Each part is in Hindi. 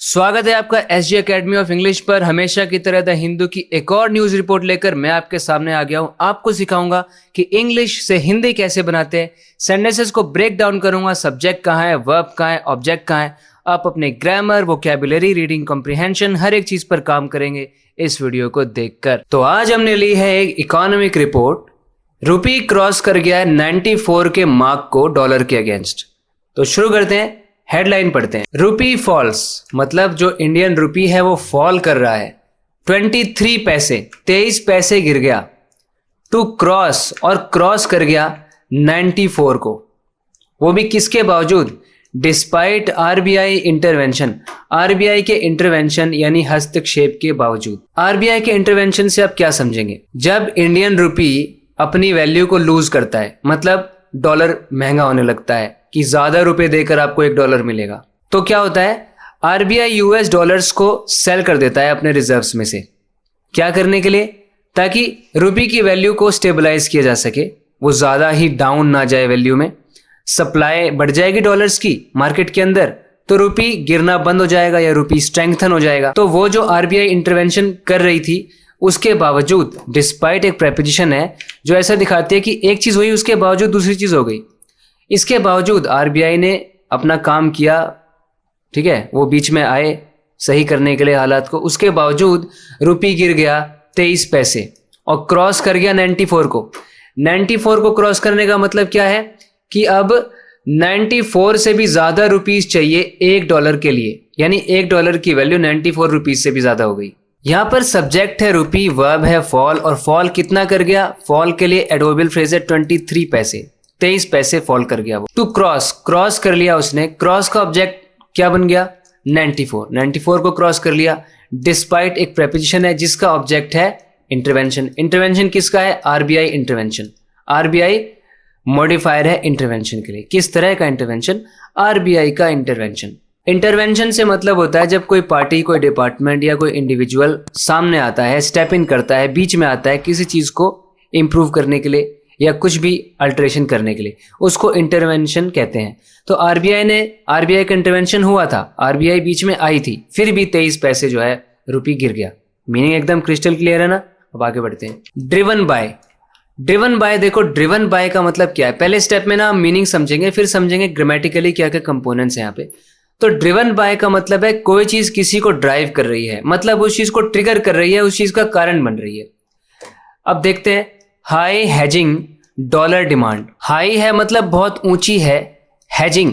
स्वागत है आपका एसजी एकेडमी ऑफ इंग्लिश पर। हमेशा की तरह द हिंदू की एक और न्यूज रिपोर्ट लेकर मैं आपके सामने आ गया हूं। आपको सिखाऊंगा कि इंग्लिश से हिंदी कैसे बनाते हैं, सेंटेंसेस को ब्रेक डाउन करूंगा, सब्जेक्ट कहाँ है, वर्ब कहाँ है, ऑब्जेक्ट कहाँ है। आप अपने ग्रामर, वोकैबुलरी, रीडिंग कॉम्प्रिहेंशन हर एक चीज पर काम करेंगे इस वीडियो को देखकर। तो आज हमने ली है एक इकोनॉमिक रिपोर्ट। रुपी क्रॉस कर गया है 94 के मार्क को डॉलर के अगेंस्ट। तो शुरू करते हैं, हेडलाइन पढ़ते हैं। रुपी फॉल्स, मतलब जो इंडियन रुपी है वो फॉल कर रहा है। 23 पैसे, 23 पैसे गिर गया। टू क्रॉस, और क्रॉस कर गया 94 को, वो भी किसके बावजूद? Despite RBI intervention. आरबीआई के इंटरवेंशन यानी हस्तक्षेप के बावजूद। आरबीआई के इंटरवेंशन से आप क्या समझेंगे? जब इंडियन रुपी अपनी वैल्यू को लूज करता है, मतलब डॉलर महंगा होने लगता है कि ज्यादा रुपए देकर आपको $1 मिलेगा, तो क्या होता है? आरबीआई यूएस डॉलर्स को सेल कर देता है अपने रिजर्व्स में से। क्या करने के लिए? ताकि रुपी की वैल्यू को स्टेबलाइज किया जा सके, वो ज्यादा ही डाउन ना जाए वैल्यू में। सप्लाई बढ़ जाएगी डॉलर्स की मार्केट के अंदर, तो रुपी गिरना बंद हो जाएगा या रुपी स्ट्रेंथन हो जाएगा। तो वो जो आरबीआई इंटरवेंशन कर रही थी, उसके बावजूद, डिस्पाइट एक प्रेपोजिशन है जो ऐसा दिखाती है कि एक चीज हुई उसके बावजूद दूसरी चीज हो गई। इसके बावजूद आरबीआई ने अपना काम किया, ठीक है, वो बीच में आए सही करने के लिए हालात को। उसके बावजूद रुपी गिर गया 23 पैसे और क्रॉस कर गया 94 को। 94 को क्रॉस करने का मतलब क्या है कि अब 94 से भी ज्यादा रुपीस चाहिए $1 के लिए, यानी $1 की वैल्यू 94 रुपीस से भी ज्यादा हो गई। यहां पर सब्जेक्ट है रुपी, वर्ब है फॉल, और फॉल कितना कर गया? फॉल के लिए एडवर्बियल फ्रेज है 23 पैसे, 23 पैसे फॉल कर गया वो। टू क्रॉस, क्रॉस कर लिया उसने। क्रॉस का ऑब्जेक्ट क्या बन गया? 94 को क्रॉस कर लिया। डिस्पाइट एक प्रेपोजिशन है जिसका ऑब्जेक्ट है इंटरवेंशन। इंटरवेंशन किसका है? RBI intervention. आरबीआई मॉडिफायर है इंटरवेंशन के लिए। किस तरह का इंटरवेंशन? आरबीआई का इंटरवेंशन। इंटरवेंशन से मतलब होता है जब कोई पार्टी, कोई डिपार्टमेंट या कोई इंडिविजुअल सामने आता है, स्टेप इन करता है, बीच में आता है किसी चीज को इंप्रूव करने के लिए या कुछ भी अल्टरेशन करने के लिए, उसको इंटरवेंशन कहते हैं। तो आरबीआई का इंटरवेंशन हुआ था, आरबीआई बीच में आई थी, फिर भी 23 पैसे जो है रुपी गिर गया। मीनिंग एकदम क्रिस्टल क्लियर है ना? अब आगे बढ़ते हैं। ड्रिवन बाय, ड्रिवन बाय, देखो ड्रिवन बाय का मतलब क्या है? पहले स्टेप में ना मीनिंग समझेंगे, फिर समझेंगे ग्रामेटिकली क्या क्या कंपोनेंट्स हैं यहाँ पे। तो ड्रिवन बाय का मतलब है कोई चीज किसी को ड्राइव कर रही है, मतलब उस चीज को ट्रिगर कर रही है, उस चीज का कारण बन रही है। अब देखते हैं, high hedging dollar demand. High है मतलब बहुत ऊंची है। हेजिंग,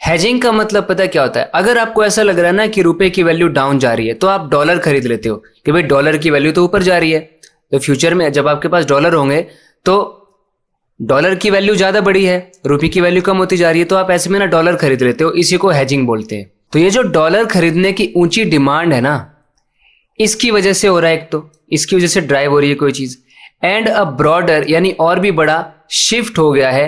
हेजिंग का मतलब पता क्या होता है? अगर आपको ऐसा लग रहा है ना कि रुपए की वैल्यू डाउन जा रही है, तो आप डॉलर खरीद लेते हो कि भाई डॉलर की वैल्यू तो ऊपर जा रही है, तो फ्यूचर में जब आपके पास डॉलर होंगे तो डॉलर की वैल्यू ज्यादा बढ़ी है, रुपए की वैल्यू कम होती जा रही है, तो आप ऐसे में ना डॉलर खरीद लेते हो। इसी को हेजिंग बोलते हैं। तो ये जो डॉलर खरीदने की ऊंची डिमांड है ना, इसकी वजह से हो रहा है, एक तो इसकी वजह से ड्राइव हो रही है कोई चीज। एंड अ ब्रॉडर, यानी और भी बड़ा शिफ्ट हो गया है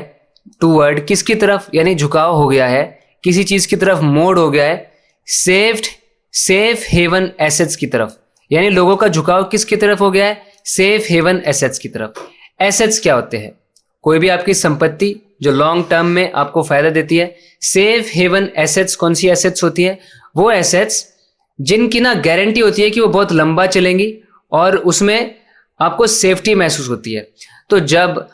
टूवर्ड, किसकी तरफ? यानी झुकाव हो गया है, किसी चीज की तरफ मोड़ हो गया है, सेफ हेवन एसेट्स की तरफ। यानी लोगों का झुकाव किसकी तरफ हो गया है? सेफ हेवन एसेट्स की तरफ। एसेट्स क्या होते हैं? कोई भी आपकी संपत्ति जो लॉन्ग टर्म में आपको फायदा देती है। सेफ हेवन एसेट्स कौन सी एसेट्स होती है? वो एसेट्स जिनकी ना गारंटी होती है कि वो बहुत लंबा चलेंगी और उसमें आपको सेफ्टी महसूस होती है। तो जब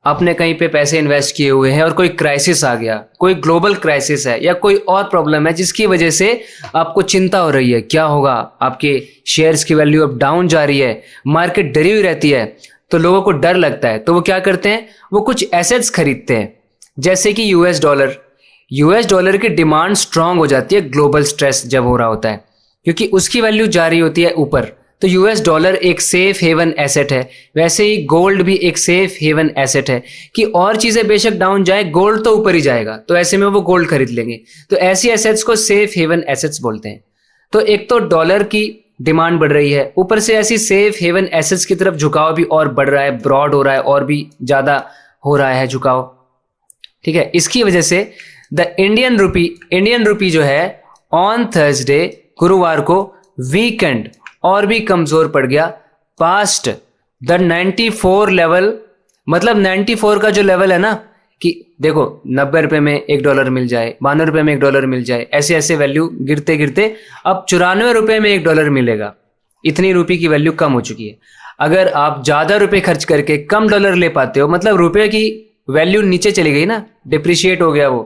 आपने कहीं पे पैसे इन्वेस्ट किए हुए हैं और कोई क्राइसिस आ गया, कोई ग्लोबल क्राइसिस है या कोई और प्रॉब्लम है जिसकी वजह से आपको चिंता हो रही है, क्या होगा, आपके शेयर्स की वैल्यू अब डाउन जा रही है, मार्केट डरी हुई रहती है, तो लोगों को डर लगता है, तो वो क्या करते हैं? वो कुछ एसेट्स खरीदते हैं, जैसे कि यूएस डॉलर की डिमांड स्ट्रांग हो जाती है ग्लोबल स्ट्रेस जब हो रहा होता है, क्योंकि उसकी वैल्यू जा रही होती है ऊपर। तो यूएस डॉलर एक सेफ हेवन एसेट है। वैसे ही गोल्ड भी एक सेफ हेवन एसेट है कि और चीजें बेशक डाउन जाए, गोल्ड तो ऊपर ही जाएगा, तो ऐसे में वो गोल्ड खरीद लेंगे। तो ऐसी एसेट्स को सेफ हेवन एसेट्स बोलते हैं। तो एक तो डॉलर की डिमांड बढ़ रही है, ऊपर से ऐसी सेफ हेवन एसेट्स की तरफ झुकाव भी और बढ़ रहा है, ब्रॉड हो रहा है, और भी ज्यादा हो रहा है झुकाव, ठीक है। इसकी वजह से द इंडियन रुपी जो है ऑन थर्सडे, गुरुवार को, वीकेंड और भी कमजोर पड़ गया पास्ट द 94 लेवल। मतलब 94 का जो लेवल है ना, कि देखो 90 रुपये में $1 मिल जाए, 92 रुपये में $1 मिल जाए, ऐसे ऐसे वैल्यू गिरते गिरते अब 94 रुपये में $1 मिलेगा। इतनी रुपये की वैल्यू कम हो चुकी है। अगर आप ज़्यादा रुपए खर्च करके कम डॉलर ले पाते हो, मतलब रुपये की वैल्यू नीचे चली गई ना, डिप्रिशिएट हो गया वो,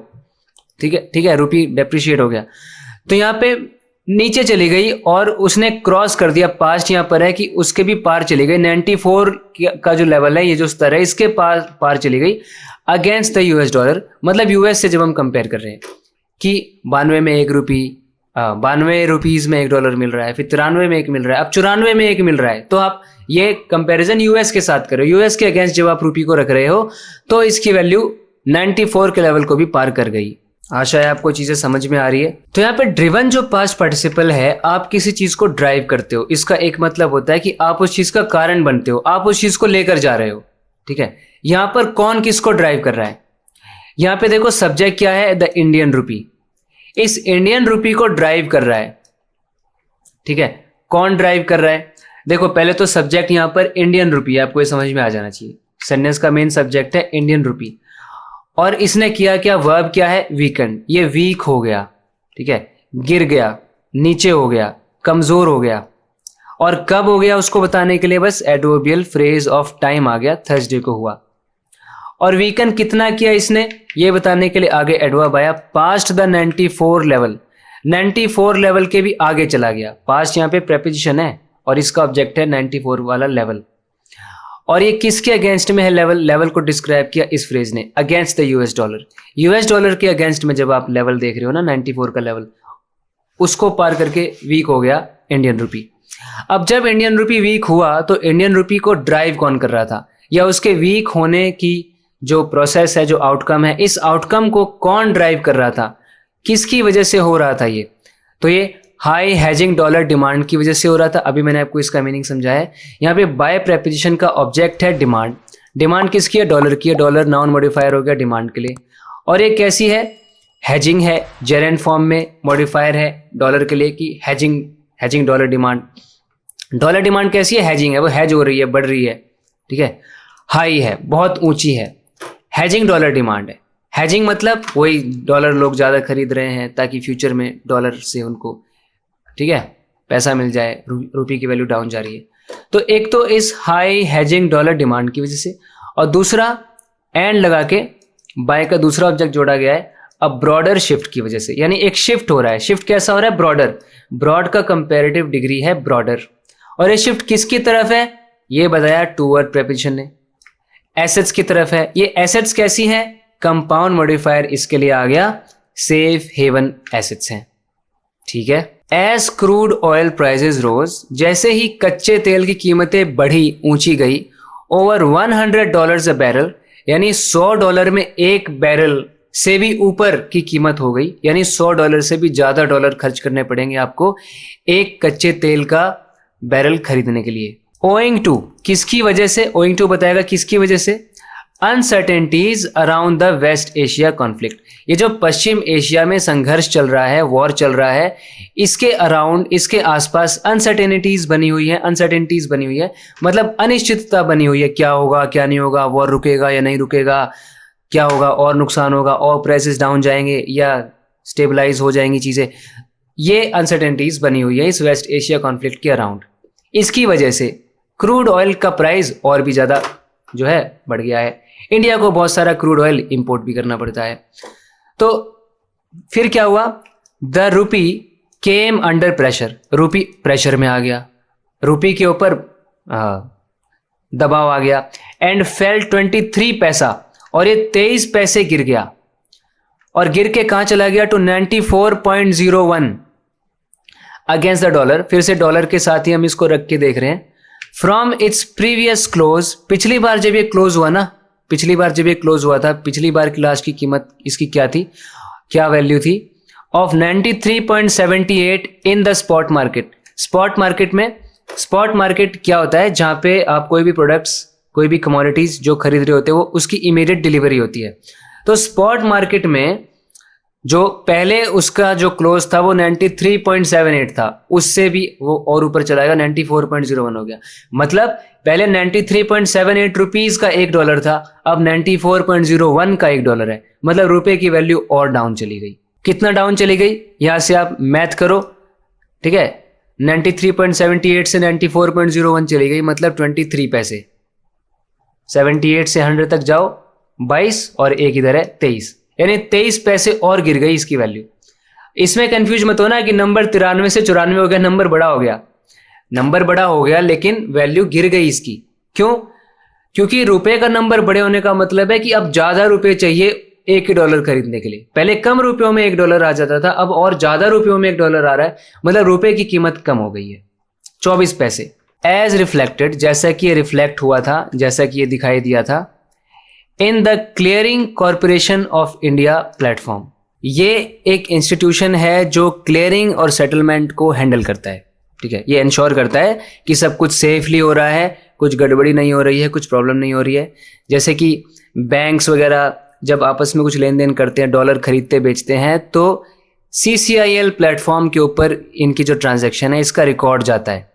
ठीक है, रुपये डिप्रिशिएट हो गया, तो यहाँ पे नीचे चली गई और उसने क्रॉस कर दिया, पास्ट यहाँ पर है कि उसके भी पार चली गई, 94 का जो लेवल है, ये जो स्तर है, इसके पार चली गई अगेंस्ट द यूएस डॉलर। मतलब यूएस से जब हम कंपेयर कर रहे हैं कि 92 में 1 रुपी, 92 रुपीज़ में $1 मिल रहा है, फिर 93 में 1 मिल रहा है, अब 94 में 1 मिल रहा है, तो आप ये कंपैरिजन यूएस के साथ करो। यूएस के अगेंस्ट जब आप रुपी को रख रहे हो तो इसकी वैल्यू 94 के लेवल को भी पार कर गई। आशा है आपको चीजें समझ में आ रही है। तो यहाँ पे ड्रिवन जो पास्ट पार्टिसिपल है, आप किसी चीज को ड्राइव करते हो, इसका एक मतलब होता है कि आप उस चीज का कारण बनते हो, आप उस चीज को लेकर जा रहे हो, ठीक है। यहाँ पर कौन किसको ड्राइव कर रहा है, यहाँ पे देखो सब्जेक्ट क्या है, द इंडियन रुपी, इस इंडियन रुपी को ड्राइव कर रहा है, ठीक है। कौन ड्राइव कर रहा है, देखो पहले तो सब्जेक्ट यहाँ पर इंडियन रुपी है, आपको ये समझ में आ जाना चाहिए। सेंटेंस का मेन सब्जेक्ट है इंडियन रुपी, और इसने किया क्या, वर्ब क्या है, वीकन, ये वीक हो गया, ठीक है, गिर गया, नीचे हो गया, कमजोर हो गया। और कब हो गया उसको बताने के लिए बस एडवर्बियल फ्रेज ऑफ टाइम आ गया, थर्सडे को हुआ। और वीकन कितना किया इसने, ये बताने के लिए आगे एडवर्ब आया, पास्ट द 94 लेवल, 94 लेवल के भी आगे चला गया। पास्ट यहाँ पे प्रेपोजिशन है और इसका ऑब्जेक्ट है 94 वाला लेवल। और ये किसके अगेंस्ट में है लेवल, लेवल को डिस्क्राइब किया इस फ्रेज ने, against the US dollar. US dollar के अगेंस्ट में जब आप लेवल देख रहे हो ना 94 का लेवल, उसको पार करके वीक हो गया इंडियन रुपी। अब जब इंडियन रुपी वीक हुआ तो इंडियन रुपी को ड्राइव कौन कर रहा था, या उसके वीक होने की जो प्रोसेस है, जो आउटकम है, इस आउटकम को कौन ड्राइव कर रहा था, किसकी वजह से हो रहा था ये, तो ये हाई हेजिंग डॉलर डिमांड की वजह से हो रहा था। अभी मैंने आपको इसका मीनिंग समझाया है। यहाँ पे बाय प्रेपोजिशन का ऑब्जेक्ट है डिमांड, डिमांड किसकी है, डॉलर की है, डॉलर नाउन मॉडिफायर हो गया डिमांड के लिए। और ये कैसी है, हेजिंग है, जेरेंट फॉर्म में मॉडिफायर है डॉलर के लिए कि hedging dollar demand. Dollar demand कैसी है, हेजिंग है, वो हेज हो रही है, बढ़ रही है, ठीक है, हाई है, बहुत ऊंची है, हेजिंग डॉलर डिमांड है। हेजिंग मतलब वही डॉलर लोग ज़्यादा खरीद रहे हैं ताकि फ्यूचर में डॉलर से उनको, ठीक है, पैसा मिल जाए, रुपये की वैल्यू डाउन जा रही है। तो एक तो इस हाई हेजिंग डॉलर डिमांड की वजह से, और दूसरा एंड लगा के बाय का दूसरा ऑब्जेक्ट जोड़ा गया है अब ब्रॉडर शिफ्ट की वजह से, यानी एक शिफ्ट हो रहा है। शिफ्ट कैसा हो रहा है, ब्रॉडर, ब्रॉड का कंपैरेटिव डिग्री है ब्रॉडर। और ये शिफ्ट किसकी तरफ है, ये बताया टूवर्ड प्रेपोजिशन ने, एसेट्स की तरफ है। ये एसेट्स कैसी है, कंपाउंड मॉडिफायर इसके लिए आ गया, सेफ हेवन एसेट्स हैं, ठीक है। एज क्रूड ऑयल प्राइसेस रोज, जैसे ही कच्चे तेल की कीमतें बढ़ी, ऊंची गई, ओवर $100 अ बैरल, यानी $100 में एक बैरल से भी ऊपर की कीमत हो गई, यानी $100 से भी ज्यादा डॉलर खर्च करने पड़ेंगे आपको एक कच्चे तेल का बैरल खरीदने के लिए। ओइंग टू, किसकी वजह से, ओइंग टू बताएगा किसकी वजह से, uncertainties around the West Asia conflict. ये जो पश्चिम एशिया में संघर्ष चल रहा है, वॉर चल रहा है, इसके अराउंड, इसके आसपास अनसर्टेनिटीज बनी हुई है, अनसर्टेनिटीज बनी हुई है मतलब अनिश्चितता बनी हुई है, क्या होगा क्या नहीं होगा, वॉर रुकेगा या नहीं रुकेगा, क्या होगा और नुकसान होगा, और प्राइसेस डाउन जाएंगे या स्टेबलाइज हो जाएंगी चीजें, ये अनसर्टेनिटीज बनी हुई है इस वेस्ट एशिया कॉन्फ्लिक्ट के अराउंड। इसकी वजह से क्रूड ऑयल का प्राइस और भी ज्यादा जो है बढ़ गया है। इंडिया को बहुत सारा क्रूड ऑयल इंपोर्ट भी करना पड़ता है। तो फिर क्या हुआ, the rupee came under pressure, rupee pressure में आ गया, रुपी के ऊपर दबाव आ गया, एंड फेल 23 पैसा, और ये 23 पैसे गिर गया, और गिर के कहां चला गया, टू 94.01 अगेंस्ट द डॉलर। फिर से डॉलर के साथ ही हम इसको रख के देख रहे हैं, फ्रॉम इट्स प्रीवियस क्लोज, पिछली बार जब ये क्लोज हुआ ना, पिछली बार जब ये क्लोज हुआ था, पिछली बार की लास्ट की कीमत इसकी क्या थी, क्या वैल्यू थी, of 93.78 in the spot market. Spot market में, स्पॉट मार्केट क्या होता है, जहां पे आप कोई भी प्रोडक्ट्स, कोई भी कमोडिटीज जो खरीद रहे होते हैं वो उसकी इमीडिएट डिलीवरी होती है। तो स्पॉट मार्केट में जो पहले उसका जो क्लोज था वो 93.78 था, उससे भी वो और ऊपर चला गया, 94.01 हो गया। मतलब पहले 93.78 रुपीज का $1 था, अब 94.01 का $1 है। मतलब रुपए की वैल्यू और डाउन चली गई। कितना डाउन चली गई, यहां से आप मैथ करो, ठीक है। 93.78 से 94.01 चली गई, मतलब 23 पैसे। 78 से 100 तक जाओ, 22 और एक इधर है 23, यानी 23 पैसे और गिर गई इसकी वैल्यू। इसमें कंफ्यूज मत होना कि नंबर 93 से 94 हो गया, नंबर बड़ा हो गया। नंबर बड़ा हो गया लेकिन वैल्यू गिर गई इसकी। क्यों? क्योंकि रुपए का नंबर बड़े होने का मतलब है कि अब ज्यादा रुपए चाहिए $1 खरीदने के लिए। पहले कम रुपयों में $1 आ जाता था, अब और ज्यादा रुपयों में $1 आ रहा है, मतलब रुपए की कीमत कम हो गई है। 24 पैसे। एज रिफ्लेक्टेड, जैसा कि ये रिफ्लेक्ट हुआ था, जैसा कि ये दिखाई दिया था in the clearing corporation of India platform. ये एक इंस्टीट्यूशन है जो क्लियरिंग और सेटलमेंट को हैंडल करता है, ठीक है। ये इंश्योर करता है कि सब कुछ सेफली हो रहा है, कुछ गड़बड़ी नहीं हो रही है, कुछ प्रॉब्लम नहीं हो रही है। जैसे कि बैंक्स वगैरह जब आपस में कुछ लेन देन करते हैं, डॉलर खरीदते बेचते हैं, तो CCIL प्लेटफॉर्म के ऊपर इनकी जो ट्रांजैक्शन है इसका रिकॉर्ड जाता है,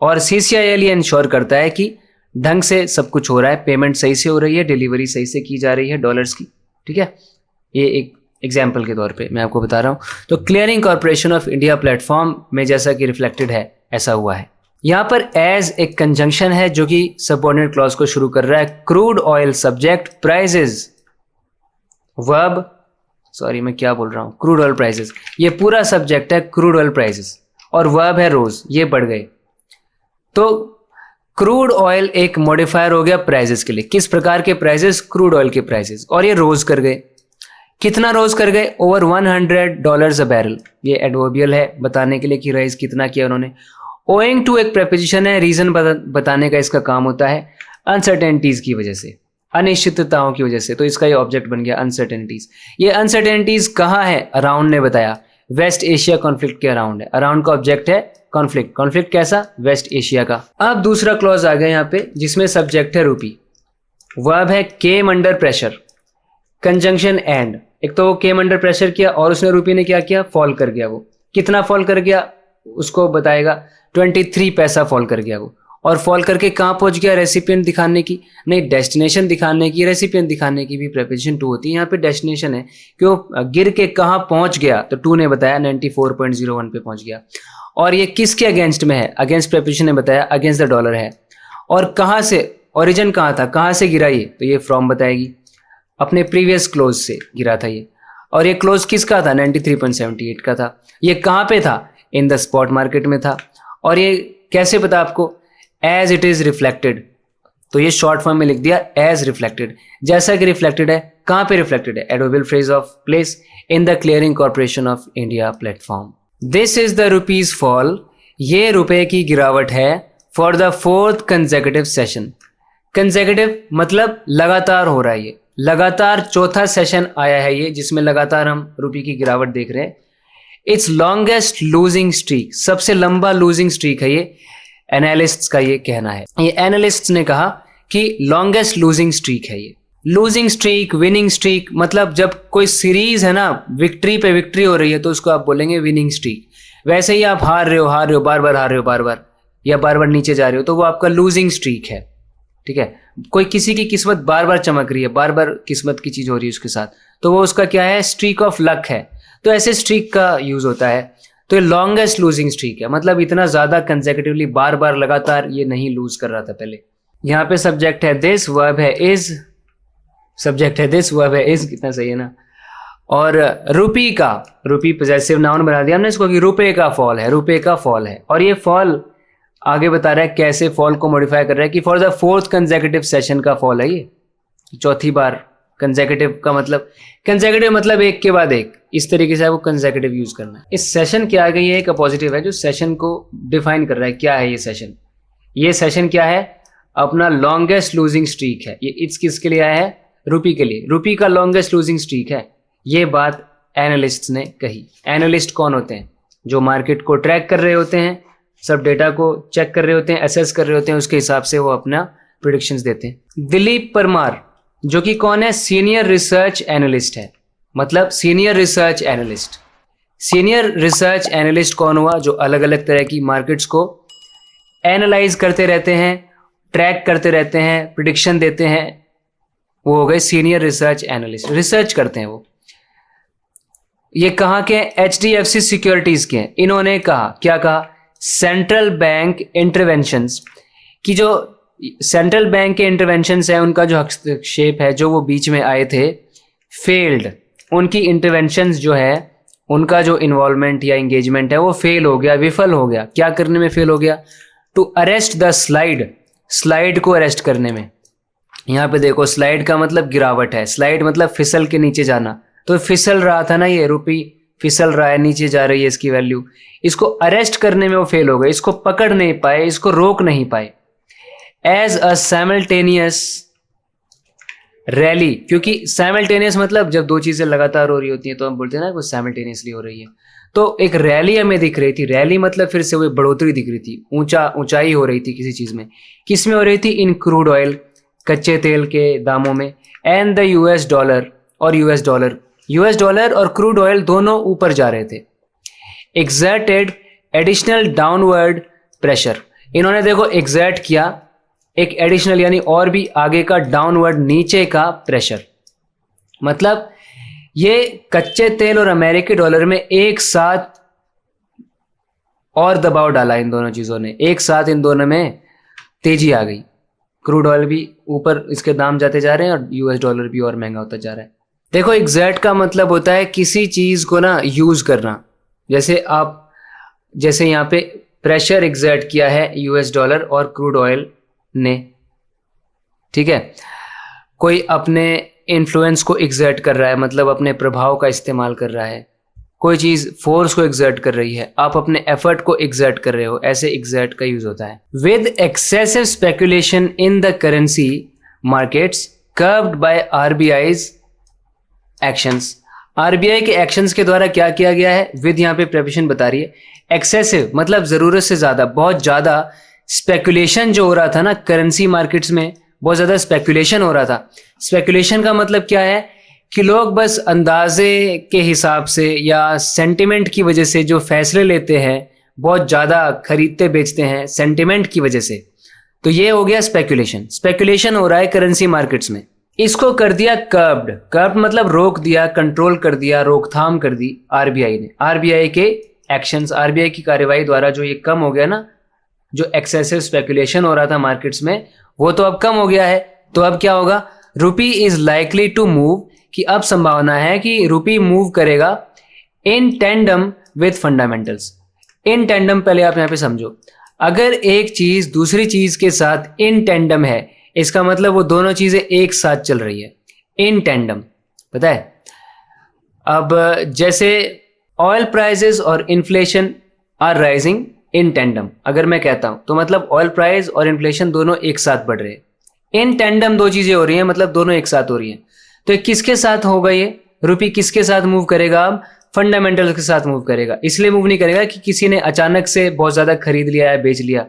और CCIL ये इंश्योर करता है कि ढंग से सब कुछ हो रहा है, पेमेंट सही से हो रही है, डिलीवरी सही से की जा रही है डॉलर्स की, ठीक है। ये एक एग्जाम्पल के तौर पे मैं आपको बता रहा हूँ। तो clearing corporation of India platform में जैसा कि रिफ्लेक्टेड है, ऐसा हुआ है। यहाँ पर एज एक कंजंक्शन है जो कि सबऑर्डिनेट क्लॉज को शुरू कर रहा है। Crude oil subject prices, verb, sorry मैं क्या बोल रहा हूँ, क्रूड ऑयल प्राइजेस, ये पूरा सब्जेक्ट है क्रूड ऑयल प्राइजेस, और वर्ब है रोज, ये बढ़ गए। तो क्रूड ऑयल एक मॉडिफायर हो गया प्राइजेस के लिए। किस प्रकार के प्राइजेस? क्रूड ऑयल के प्राइजेस, और ये रोज कर गए। कितना रोज कर गए? ओवर $100 अ बैरल। ये एडवर्बियल है बताने के लिए कि राइज कितना किया उन्होंने। ओइंग टू एक प्रेपोजिशन है, रीजन बताने का इसका काम होता है, अनसर्टेनिटीज की वजह से, अनिश्चितताओं की वजह से। तो इसका ये ऑब्जेक्ट बन गया अनसर्टेनिटीज। ये अनसर्टेनिटीज कहाँ है? अराउंड ने बताया, वेस्ट एशिया कॉन्फ्लिक्ट के अराउंड है। अराउंड का ऑब्जेक्ट है कॉन्फ्लिक्ट। कॉन्फ्लिक्ट कैसा? वेस्ट एशिया का। अब दूसरा क्लॉज आ गया यहाँ पे जिसमें सब्जेक्ट है रूपी, वर्ब है came under pressure, conjunction and. एक तो वो केम अंडर प्रेशर किया और उसने रूपी ने क्या किया? फॉल कर गया। वो कितना फॉल कर गया उसको बताएगा, 23 पैसा फॉल कर गया वो। और फॉल करके कहाँ पहुंच गया? रेसिपिएंट दिखाने की नहीं, डेस्टिनेशन दिखाने की। रेसिपिएंट दिखाने की भी प्रेपोजिशन टू होती है, यहाँ पे डेस्टिनेशन है कि वो गिर के कहाँ पहुंच गया, तो टू ने बताया 94.01 पे पहुंच गया। और ये किसके अगेंस्ट में है? अगेंस्ट प्रेपोजिशन ने बताया अगेंस्ट द डॉलर है। और कहाँ से, ओरिजिन कहाँ था, कहाँ से गिरा ये, तो ये फ्रॉम बताएगी, अपने प्रीवियस क्लोज से गिरा था ये। और ये क्लोज किसका था? 93.78 का था। ये कहाँ पे था? इन द स्पॉट मार्केट में था। और ये कैसे पता आपको? एज इट इज रिफ्लेक्टेड, तो ये शॉर्ट फॉर्म में लिख दिया एज रिफ्लेक्टेड। जैसा कि रिफ्लेक्टेड है, कहाँ पे रिफ्लेक्टेड है? Adverbial phrase of place, in the clearing corporation of India platform. This is the rupees fall, ये रुपए की गिरावट है, for the 4th consecutive session. Consecutive मतलब लगातार हो रहा है, ये लगातार चौथा सेशन आया है ये, जिसमें लगातार हम रुपये की गिरावट देख रहे हैं। इट्स लॉन्गेस्ट लूजिंग स्ट्रीक, सबसे लंबा लूजिंग स्ट्रीक है ये, एनालिस्ट्स का ये कहना है। ये एनालिस्ट्स ने कहा कि लॉन्गेस्ट लूजिंग स्ट्रीक है ये। लूजिंग स्ट्रीक, विनिंग स्ट्रीक, मतलब जब कोई सीरीज है ना, विक्ट्री पे विक्ट्री हो रही है तो उसको आप बोलेंगे विनिंग स्ट्रीक। वैसे ही आप हार रहे हो, बार बार हार रहे हो, बार बार, या बार बार नीचे जा रहे हो, तो वो आपका लूजिंग स्ट्रीक है, ठीक है। कोई किसी की किस्मत बार बार चमक रही है, बार बार किस्मत की चीज हो रही है उसके साथ, तो वो उसका क्या है? स्ट्रीक ऑफ लक है। तो ऐसे स्ट्रीक का यूज होता है। तो ये लॉन्गेस्ट लूजिंग स्ट्रीक है, मतलब इतना ज्यादा कंसेक्यूटिवली बार बार लगातार ये नहीं लूज कर रहा था पहले। यहाँ पे सब्जेक्ट है दिस, वर्ब है इज, सब्जेक्ट है दिस, वर्ब है इज, कितना सही है ना। और रुपी का, रुपी पॉजेसिव नाउन बना दिया हमने इसको कि रुपए का फॉल है, रुपए का फॉल है। और ये फॉल आगे बता रहा है कैसे फॉल को मॉडिफाई कर रहा है कि for the 4th consecutive session का फॉल है ये, चौथी बार। कंसेक्यूटिव का मतलब, कंसेक्यूटिव मतलब एक के बाद एक, इस तरीके से आपको कंसेक्यूटिव यूज करना है। इस सेशन के आगे ये एक अपोजिटिव है जो सेशन को डिफाइन कर रहा है। क्या है ये सेशन? ये सेशन क्या है? अपना लॉन्गेस्ट लूजिंग स्ट्रीक है ये। इट्स किसके लिए आया है? रुपी के लिए। रुपी का लॉन्गेस्ट लूजिंग स्ट्रीक है, ये बात एनालिस्ट ने कही। एनालिस्ट कौन होते हैं? जो मार्केट को ट्रैक कर रहे होते हैं, सब डेटा को चेक कर रहे होते हैं, असेस कर रहे होते हैं, उसके हिसाब से वो अपना प्रेडिक्शंस देते हैं। दिलीप परमार, जो कि कौन है? सीनियर रिसर्च एनालिस्ट है। मतलब senior research analyst. Senior research analyst कौन हुआ? जो अलग अलग तरह की मार्केट्स को एनालाइज करते रहते हैं, ट्रैक करते रहते हैं, प्रिडिक्शन देते हैं, वो हो गए सीनियर रिसर्च एनालिस्ट। रिसर्च करते हैं वो। ये कहाँ के हैं? HDFC सिक्योरिटीज के हैं। इन्होंने कहा, क्या कहा? सेंट्रल बैंक इंटरवेंशंस की, जो सेंट्रल बैंक के इंटरवेंशंस हैं उनका जो हस्तक्षेप है, जो वो बीच में आए थे, फेल्ड। उनकी इंटरवेंशंस जो है, उनका जो इन्वॉल्वमेंट या एंगेजमेंट है वो फेल हो गया, विफल हो गया। क्या करने में फेल हो गया? To arrest the slide, slide को अरेस्ट करने में। यहाँ पे देखो, स्लाइड का मतलब गिरावट है, स्लाइड मतलब फिसल के नीचे जाना। तो फिसल रहा था ना, ये रुपी फिसल रहा है, नीचे जा रही है इसकी वैल्यू। इसको अरेस्ट करने में वो फेल हो गए, इसको पकड़ नहीं पाए, इसको रोक नहीं पाए। एज अ साइमल्टेनियस रैली, क्योंकि साइमल्टेनियस मतलब जब दो चीजें लगातार हो रही होती हैं तो हम बोलते हैं ना कुछ साइमल्टेनियसली हो रही है। तो एक रैली हमें दिख रही थी, रैली मतलब फिर से वो बढ़ोतरी दिख रही थी, ऊंचाई हो रही थी किसी चीज में। किस में हो रही थी? इन क्रूड ऑयल, कच्चे तेल के दामों में। एंड द US डॉलर, और US डॉलर और क्रूड ऑयल दोनों ऊपर जा रहे थे। एक्सर्टेड एडिशनल डाउनवर्ड प्रेशर, इन्होंने देखो एक्सर्ट किया एक एडिशनल यानी और भी आगे का डाउनवर्ड, नीचे का प्रेशर। मतलब ये कच्चे तेल और अमेरिकी डॉलर में एक साथ और दबाव डाला इन दोनों चीजों ने, एक साथ इन दोनों में तेजी आ गई। क्रूड ऑयल भी ऊपर, इसके दाम जाते जा रहे हैं, और US डॉलर भी और महंगा होता जा रहा है। देखो, एक्सर्ट का मतलब होता है किसी चीज को ना यूज करना। जैसे यहाँ पे प्रेशर एक्सर्ट किया है US डॉलर और क्रूड ऑयल ने, ठीक है। कोई अपने इन्फ्लुएंस को एक्सर्ट कर रहा है, मतलब अपने प्रभाव का इस्तेमाल कर रहा है। कोई चीज फोर्स को एक्सर्ट कर रही है, आप अपने एफर्ट को एक्सर्ट कर रहे हो, ऐसे एक्सर्ट का यूज होता है। With excessive speculation in the currency markets curbed by RBI's actions, RBI के एक्शंस के द्वारा क्या किया गया है? विद यहाँ पे प्रेपोजिशन बता रही है। एक्सेसिव मतलब जरूरत से ज्यादा, बहुत ज्यादा स्पेकुलेशन जो हो रहा था ना करेंसी मार्केट्स में, बहुत ज्यादा स्पेकुलेशन हो रहा था। स्पेकुलेशन का मतलब क्या है? कि लोग बस अंदाजे के हिसाब से या सेंटिमेंट की वजह से जो फैसले लेते हैं, बहुत ज्यादा खरीदते बेचते हैं सेंटिमेंट की वजह से। तो ये हो गया स्पेकुलेशन। स्पेकुलेशन हो रहा है करेंसी मार्केट्स में। इसको कर दिया कर्ब्ड। कर्ब्ड मतलब रोक दिया, कंट्रोल कर दिया, रोकथाम कर दी RBI ने। RBI के एक्शंस, RBI की कार्यवाही द्वारा जो ये कम हो गया ना, जो एक्सेसिव स्पेकुलेशन हो रहा था मार्केट्स में, वो तो अब कम हो गया है। तो अब क्या होगा? Rupee is likely to move, कि अब संभावना है कि रुपी मूव करेगा in tandem with fundamentals. In tandem, पहले आप यहाँ पे समझो, अगर एक चीज दूसरी चीज के साथ इन टेंडम है, इसका मतलब वो दोनों चीजें एक साथ चल रही है, इन टेंडम। पता है, अब जैसे ऑयल प्राइसेस और inflation are rising in tandem, अगर मैं कहता हूं तो मतलब ऑयल प्राइस और इन्फ्लेशन दोनों एक साथ बढ़ रहे हैं। इन टेंडम दो चीजें हो रही हैं, मतलब दोनों एक साथ हो रही हैं। तो किसके साथ होगा ये? रुपी किसके साथ मूव करेगा? अब फंडामेंटल्स के साथ मूव करेगा। इसलिए मूव नहीं करेगा कि किसी ने अचानक से बहुत ज्यादा खरीद लिया या बेच लिया,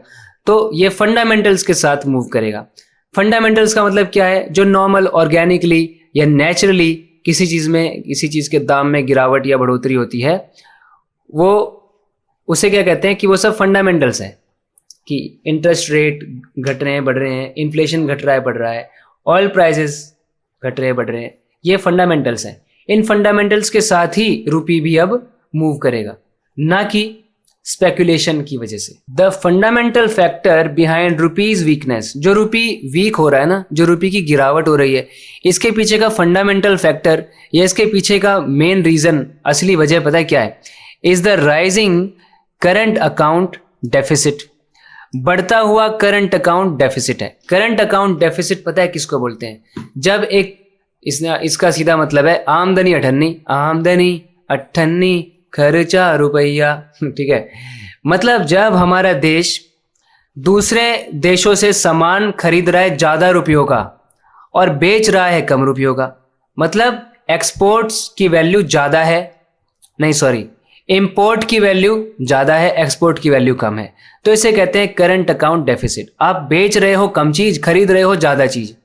तो ये फंडामेंटल्स के साथ मूव करेगा। फंडामेंटल्स का मतलब क्या है? जो नॉर्मल ऑर्गेनिकली या नेचुरली किसी चीज में, किसी चीज के दाम में गिरावट या बढ़ोतरी होती है, वो उसे क्या कहते हैं कि वो सब फंडामेंटल्स है। कि इंटरेस्ट रेट घट रहे हैं, बढ़ रहे हैं, इन्फ्लेशन घट रहा है, बढ़ रहा है, ऑयल प्राइसेस घट रहे हैं, बढ़ रहे हैं, ये फंडामेंटल्स हैं। इन फंडामेंटल्स के साथ ही रुपी भी अब मूव करेगा, ना कि स्पेकुलेशन की वजह से। The fundamental factor behind rupees weakness, जो रुपी वीक हो रहा है ना, जो रुपी की गिरावट हो रही है, इसके पीछे का फंडामेंटल फैक्टर या इसके पीछे का मेन रीजन, असली वजह पता है क्या है? Is the rising current account deficit, बढ़ता हुआ करंट अकाउंट डेफिसिट है। करंट अकाउंट डेफिसिट पता है किसको बोलते हैं? जब एक इसका सीधा मतलब है आमदनी अठन्नी, आमदनी अठन्नी खर्चा रुपया, ठीक है। मतलब जब हमारा देश दूसरे देशों से सामान खरीद रहा है ज्यादा रुपयों का और बेच रहा है कम रुपयों का, मतलब एक्सपोर्ट्स की वैल्यू ज्यादा है, नहीं सॉरी, इंपोर्ट की वैल्यू ज्यादा है, एक्सपोर्ट की वैल्यू कम है, तो इसे कहते हैं करंट अकाउंट डेफिसिट। आप बेच रहे हो कम चीज, खरीद रहे हो ज्यादा चीज,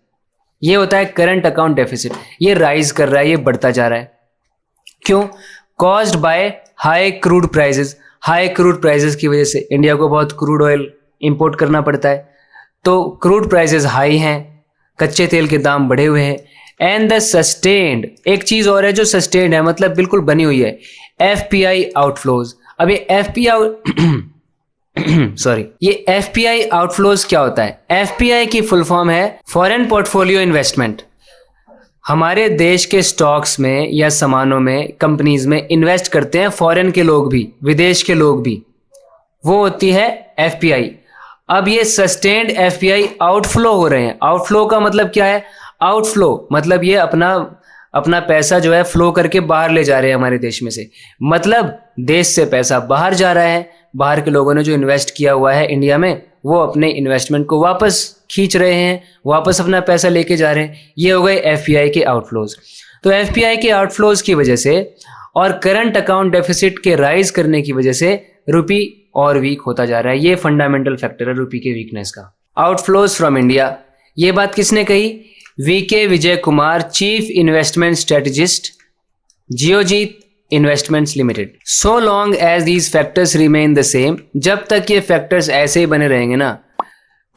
ये होता है करंट अकाउंट डेफिसिट। ये राइज कर रहा है, ये बढ़ता जा रहा है। क्यों? Caused by high crude prices. High crude prices की वजह से इंडिया को बहुत क्रूड ऑयल इंपोर्ट करना पड़ता है, तो क्रूड प्राइसेस हाई हैं, कच्चे तेल के दाम बढ़े हुए हैं। एंड द सस्टेन्ड, एक चीज़ और है जो सस्टेन्ड है, मतलब बिल्कुल बनी हुई है, FPI आउटफ्लोज। अब ये FPI आउटफ्लोज क्या होता है? FPI की फुल फॉर्म है फॉरेन पोर्टफोलियो इन्वेस्टमेंट। हमारे देश के स्टॉक्स में या सामानों में, कंपनीज में इन्वेस्ट करते हैं फॉरेन के लोग भी, विदेश के लोग भी, वो होती है FPI। अब ये सस्टेन्ड FPI आउटफ्लो हो रहे हैं। आउटफ्लो का मतलब क्या है? आउटफ्लो मतलब ये अपना पैसा जो है फ्लो करके बाहर ले जा रहे हैं हमारे देश में से, मतलब देश से पैसा बाहर जा रहा है। बाहर के लोगों ने जो इन्वेस्ट किया हुआ है इंडिया में, वो अपने इन्वेस्टमेंट को वापस खींच रहे हैं, वापस अपना पैसा लेके जा रहे हैं। ये हो गए FPI के आउटफ्लोज। तो FPI के आउटफ्लोज की वजह से और करंट अकाउंट डेफिसिट के राइज करने की वजह से रुपी और वीक होता जा रहा है। ये फंडामेंटल फैक्टर है रुपी के वीकनेस का। आउटफ्लोज फ्रॉम इंडिया, ये बात किसने कही? VK Vijay Kumar, chief investment strategist, Geojit investments limited. So long as these factors remain the same, जब तक ये फैक्टर्स ऐसे ही बने रहेंगे ना,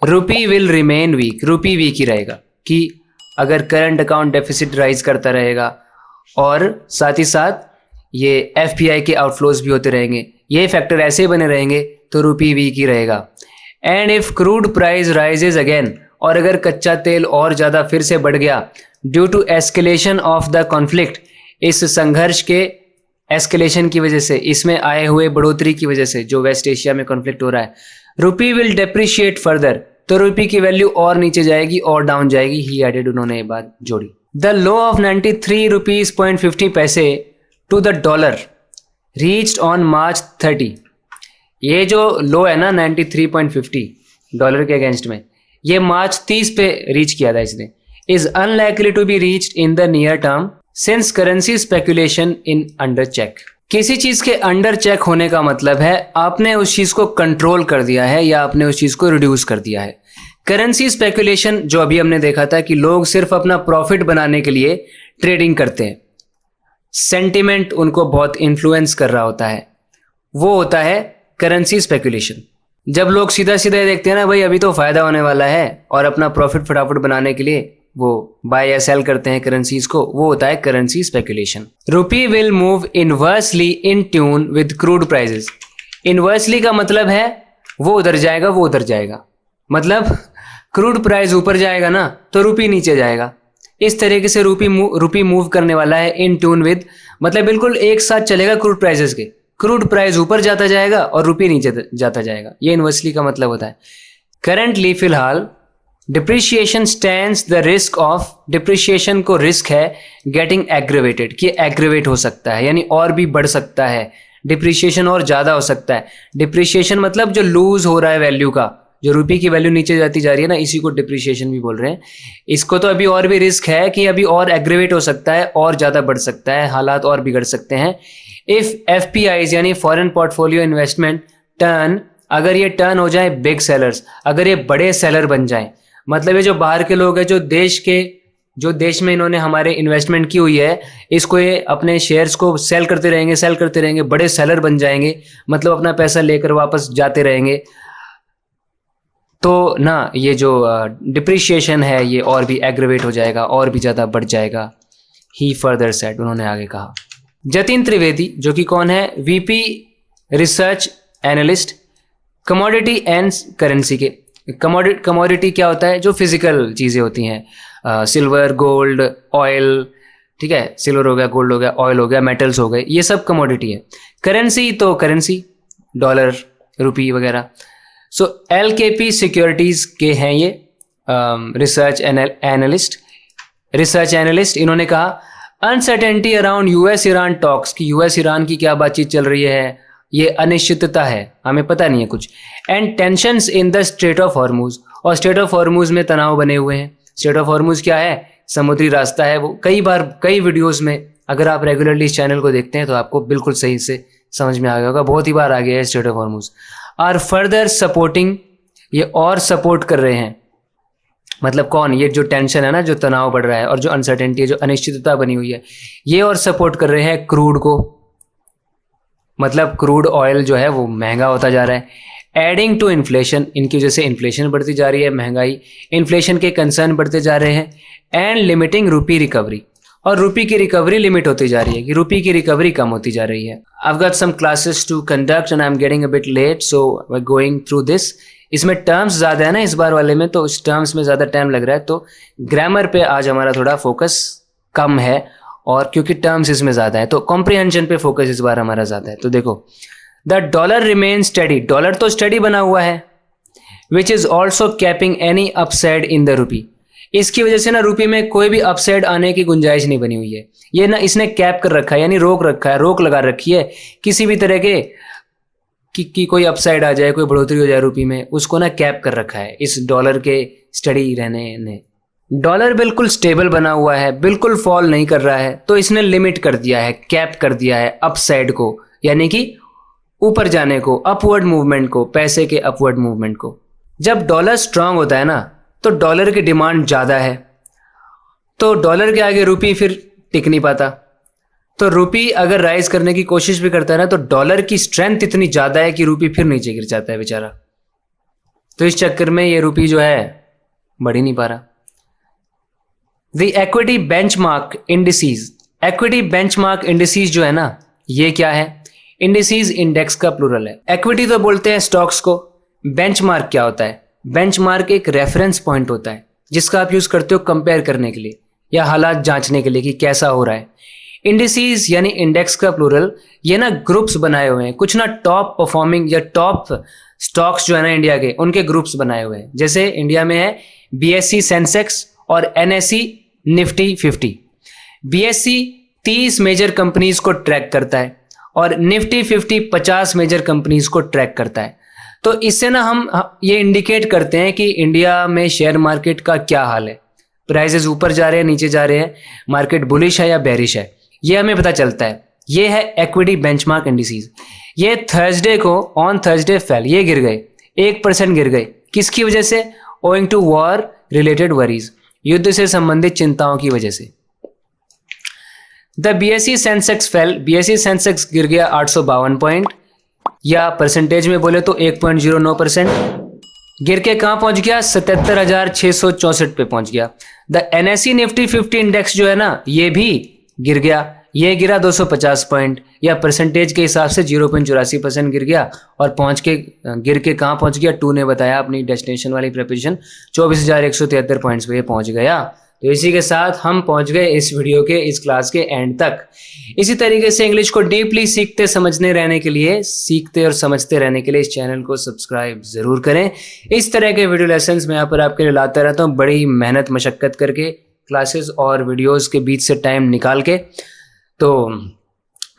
rupee will remain weak, rupee weak ही रहेगा। कि अगर करंट अकाउंट डेफिसिट राइज करता रहेगा और साथ ही साथ ये FPI के आउटफ्लोज भी होते रहेंगे, ये फैक्टर ऐसे ही बने रहेंगे, तो रुपी वीक ही रहेगा। And if crude price rises again, और अगर कच्चा तेल और ज़्यादा फिर से बढ़ गया due to escalation of the conflict, इस संघर्ष के एस्केलेशन की वजह से, इसमें आए हुए बढ़ोतरी की वजह से, जो वेस्ट एशिया में कॉन्फ्लिक्ट हो रहा है, रुपी विल डेप्रिशिएट फर्दर, तो रुपी की वैल्यू और नीचे जाएगी और डाउन जाएगी। ही एडेड, उन्होंने ये बात जोड़ी। The low of 93 rupees 50 paise to the dollar reached on March 30। ये जो लो है ना 93.50 डॉलर के अगेंस्ट में, ये March 30 पे रीच किया था इसने। Is unlikely to be reached in the near term since currency speculation in under check. किसी चीज के अंडर चेक होने का मतलब है आपने उस चीज को कंट्रोल कर दिया है या आपने उस चीज को रिड्यूस कर दिया है। करेंसी स्पेकुलेशन जो अभी हमने देखा था कि लोग सिर्फ अपना प्रॉफिट बनाने के लिए ट्रेडिंग करते हैं, सेंटिमेंट उनको बहुत इन्फ्लुएंस कर रहा होता है, वो होता है करेंसी स्पेकुलेशन। जब लोग सीधा सीधा देखते हैं ना भाई अभी तो फायदा होने वाला है, और अपना प्रॉफिट फटाफट बनाने के लिए वो बाय या सेल करते हैं करेंसीज को, वो होता है currency speculation. Rupee will move inversely in tune with crude prices. Inversely का मतलब है वो उधर जाएगा, वो उधर जाएगा, मतलब क्रूड प्राइस ऊपर जाएगा ना तो रुपी नीचे जाएगा। इस तरीके से रुपी मूव करने वाला है इन ट्यून विद, मतलब बिल्कुल एक साथ चलेगा क्रूड प्राइसेस के। क्रूड प्राइस ऊपर जाता जाएगा और रुपी नीचे जाता जाएगा, ये इनवर्सली का मतलब होता है। करंटली फिलहाल depreciation stands the risk of, depreciation को रिस्क है गेटिंग एग्रेवेटेड, कि एग्रेवेट हो सकता है यानी और भी बढ़ सकता है, डिप्रिशिएशन और ज़्यादा हो सकता है। डिप्रिशिएशन मतलब जो लूज हो रहा है वैल्यू का, जो रुपये की वैल्यू नीचे जाती जा रही है ना, इसी को डिप्रिशिएशन भी बोल रहे हैं। इसको तो अभी और भी रिस्क है कि अभी और एग्रेवेट हो सकता है और ज़्यादा बढ़ सकता है, हालात और बिगड़ सकते हैं। इफ़ FPIs यानी फॉरेन पोर्टफोलियो इन्वेस्टमेंट टर्न, अगर ये टर्न हो जाए बिग सेलर्स, अगर ये बड़े सेलर बन जाएं, मतलब ये जो बाहर के लोग हैं जो देश में इन्होंने हमारे इन्वेस्टमेंट की हुई है, इसको ये अपने शेयर्स को सेल करते रहेंगे, बड़े सेलर बन जाएंगे, मतलब अपना पैसा लेकर वापस जाते रहेंगे, तो ना ये जो डिप्रिशिएशन है ये और भी एग्रेवेट हो जाएगा, और भी ज़्यादा बढ़ जाएगा। ही फर्दर सेड, उन्होंने आगे कहा। जतिन त्रिवेदी जो कि कौन है, VP research analyst commodity and currency के। कमोडिटी क्या होता है? जो फिजिकल चीज़ें होती हैं, सिल्वर, गोल्ड, ऑयल, ठीक है, सिल्वर हो गया, गोल्ड हो गया, ऑयल हो गया, मेटल्स हो गए, ये सब कमोडिटी है। करेंसी तो करेंसी, डॉलर, रुपी वगैरह। सो LKP सिक्योरिटीज़ के हैं ये रिसर्च एनालिस्ट। इन्होंने कहा uncertainty around US Iran talks, कि US ईरान की क्या बातचीत चल रही है, ये अनिश्चितता है, हमें पता नहीं है कुछ। And tensions in the straight of Hormuz, और स्ट्रेट ऑफ हॉर्मुज में तनाव बने हुए हैं। स्ट्रेट ऑफ हॉर्मुज क्या है? समुद्री रास्ता है। वो कई वीडियोस में अगर आप रेगुलरली इस चैनल को देखते हैं तो आपको बिल्कुल सही से समझ में आ गया होगा, बहुत ही बार आ गया है strait of Hormuz. Are further supporting, ये और सपोर्ट कर रहे हैं मतलब कौन, ये जो टेंशन है ना, जो तनाव बढ़ रहा है और जो अनसर्टेनिटी है, जो अनिश्चितता बनी हुई है, ये और सपोर्ट कर रहे हैं क्रूड को। मतलब क्रूड ऑयल जो है वो महंगा होता जा रहा है। एडिंग टू इन्फ्लेशन, इनकी वजह से इन्फ्लेशन बढ़ती जा रही है, महंगाई, इन्फ्लेशन के कंसर्न बढ़ते जा रहे हैं। एंड लिमिटिंग रूपी रिकवरी, और रूपी की रिकवरी लिमिट होती जा रही है, कि रूपी की रिकवरी कम होती जा रही है। I've got some classes to conduct and I'm getting a bit late, so we're going through this. इसमें टर्म्स ज़्यादा है ना इस बार वाले में, तो इस टर्म्स में ज़्यादा टाइम लग रहा है, तो ग्रामर पे आज हमारा थोड़ा फोकस कम है, और क्योंकि टर्म्स इसमें ज़्यादा है तो कॉम्प्रिहेंशन पे फोकस इस बार हमारा ज़्यादा है। तो देखो, the dollar remain study, dollar तो स्टडी बना हुआ है, which is also capping any upside in the rupee. इसकी वजह से ना रूपी में कोई भी अपसाइड आने की गुंजाइश नहीं बनी हुई है। ये ना इसने कैप कर रखा है, यानी रोक रखा है, रोक लगा रखी है किसी भी तरह के कि कोई अपसाइड आ जाए, कोई बढ़ोतरी हो जाए रूपी में, उसको ना कैप कर रखा है इस डॉलर के स्टडी रहने ने। डॉलर बिल्कुल स्टेबल बना हुआ है, बिल्कुल फॉल नहीं कर रहा है, तो इसने लिमिट कर दिया है, कैप कर दिया है अपसाइड को, यानी कि ऊपर जाने को, अपवर्ड मूवमेंट को, पैसे के अपवर्ड मूवमेंट को। जब डॉलर स्ट्रांग होता है ना, तो डॉलर की डिमांड ज़्यादा है, तो डॉलर के आगे रूपी फिर टिक नहीं पाता। तो रूपी अगर राइज करने की कोशिश भी करता है ना, तो डॉलर की स्ट्रेंथ इतनी ज़्यादा है कि रूपी फिर नीचे गिर जाता है बेचारा। तो इस चक्कर में ये रूपी जो है बढ़ ही नहीं पा रहा। The equity benchmark indices, equity benchmark indices जो है ना, ये क्या है? इंडिसीज इंडेक्स का प्लूरल है। इक्विटी तो बोलते हैं स्टॉक्स को, बेंचमार्क क्या होता है? बेंचमार्क एक रेफरेंस पॉइंट होता है जिसका आप यूज करते हो कंपेयर करने के लिए या हालात जांचने के लिए कि कैसा हो रहा है। इंडिसीज यानी इंडेक्स का प्लूरल, ये ना ग्रुप्स बनाए हुए हैं, कुछ ना टॉप परफॉर्मिंग या टॉप स्टॉक्स जो है ना इंडिया के, उनके ग्रुप्स बनाए हुए हैं। जैसे इंडिया में है बीएससी सेंसेक्स और NSE Nifty 50। BSE 30 major companies को ट्रैक करता है और निफ्टी 50 मेजर कंपनीज को ट्रैक करता है। तो इससे ना हम ये इंडिकेट करते हैं कि इंडिया में शेयर मार्केट का क्या हाल है, प्राइसेस ऊपर जा रहे हैं, नीचे जा रहे हैं, मार्केट बुलिश है या बेरिश है, ये हमें पता चलता है। ये है इक्विटी बेंचमार्क इंडिसीज। ये थर्सडे को ऑन थर्सडे फेल, ये गिर गए, 1% गिर गए। किसकी वजह से? Owing to war related worries, युद्ध से संबंधित चिंताओं की वजह से। The BSE Sensex fell, BSE Sensex गिर गया 852 पॉइंट, या परसेंटेज में बोले तो 1.09%। गिर के कहाँ पहुंच गया? 77,664 पे पहुंच गया। द एनएसई निफ्टी 50 इंडेक्स जो है ना, ये भी गिर गया, ये गिरा 250 पॉइंट, या परसेंटेज के हिसाब से 0.84% गिर गया, और गिर के कहाँ पहुंच गया? टू ने बताया अपनी डेस्टिनेशन वाली प्रेपोजिशन, 24,173 पॉइंट्स पे ये पहुंच गया। तो इसी के साथ हम पहुंच गए इस वीडियो के, इस क्लास के एंड तक। इसी तरीके से इंग्लिश को डीपली सीखते और समझते रहने के लिए इस चैनल को सब्सक्राइब जरूर करें। इस तरह के वीडियो लेसन्स मैं यहाँ पर आपके लिए लाता रहता हूँ, बड़ी मेहनत मशक्कत करके, क्लासेस और वीडियोस के बीच से टाइम निकाल के। तो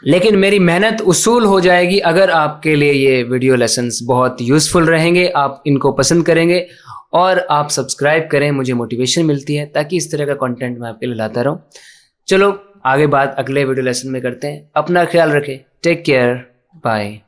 लेकिन मेरी मेहनत उसूल हो जाएगी अगर आपके लिए ये वीडियो लेसन्स बहुत यूज़फुल रहेंगे, आप इनको पसंद करेंगे और आप सब्सक्राइब करें, मुझे मोटिवेशन मिलती है ताकि इस तरह का कंटेंट मैं आपके लिए लाता रहूं। चलो आगे बात अगले वीडियो लेसन में करते हैं। अपना ख्याल रखें, टेक केयर, बाय।